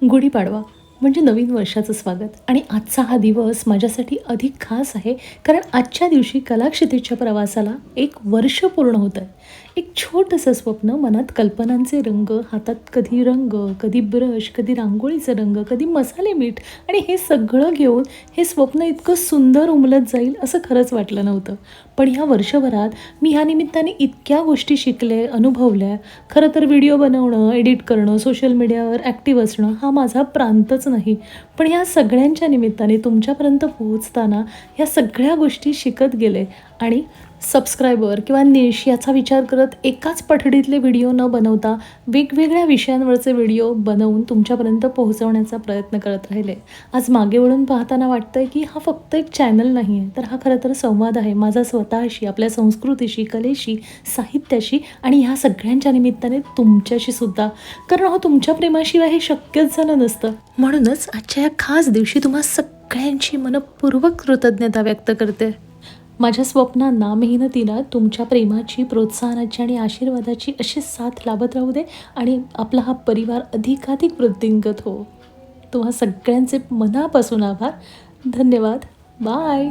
गुढीपाडवा म्हणजे नवीन वर्षाचं स्वागत आणि आजचा हा दिवस माझ्यासाठी अधिक खास आहे कारण आजच्या दिवशी कलाक्षेत्राच्या प्रवासाला 1 वर्ष पूर्ण होतं आहे. एक छोटंसं स्वप्न, मनात कल्पनांचे रंग, हातात कधी रंग, कधी ब्रश, कधी रांगोळीचे रंग, कधी मसाले मीठ आणि हे सगळं घेऊन हे स्वप्न इतकं सुंदर उमलत जाईल असं खरंच वाटलं नव्हतं. पण ह्या वर्षभरात मी ह्या निमित्ताने इतक्या गोष्टी शिकले, अनुभवल्या. खरं तर व्हिडिओ बनवणं, एडिट करणं, सोशल मीडियावर ॲक्टिव्ह असणं हा माझा प्रांतच नाही. पण ह्या सगळ्यांच्या निमित्ताने तुमच्यापर्यंत पोहोचताना ह्या सगळ्या गोष्टी शिकत गेले आणि सबस्क्रायबर किंवा निश याचा विचार करत एकाच पठडीतले व्हिडिओ न बनवता वेगवेगळ्या विषयांवरचे व्हिडिओ बनवून तुमच्यापर्यंत पोहोचवण्याचा प्रयत्न करत राहिले. आज मागे वळून पाहताना वाटतंय की हा फक्त एक चॅनल नाही आहे, तर हा खरं तर संवाद आहे माझा स्वतःशी, आपल्या संस्कृतीशी, कलेशी, साहित्याशी आणि ह्या सगळ्यांच्या निमित्ताने तुमच्याशी सुद्धा. कारण हो, तुमच्या प्रेमाशिवाय हे शक्यच झालं नसतं. म्हणूनच आजच्या या खास दिवशी तुम्हा सगळ्यांची मनःपूर्वक कृतज्ञता व्यक्त करते. माझ्या स्वप्नांना, मेहनतीला तुमच्या प्रेमाची, प्रोत्साहनाची आणि आशीर्वादाची अशी साथ लाभत राहू दे आणि आपला हा परिवार अधिकाधिक वृद्धिंगत हो. तुम्हा सगळ्यांचे मनापासून आभार. धन्यवाद. बाय.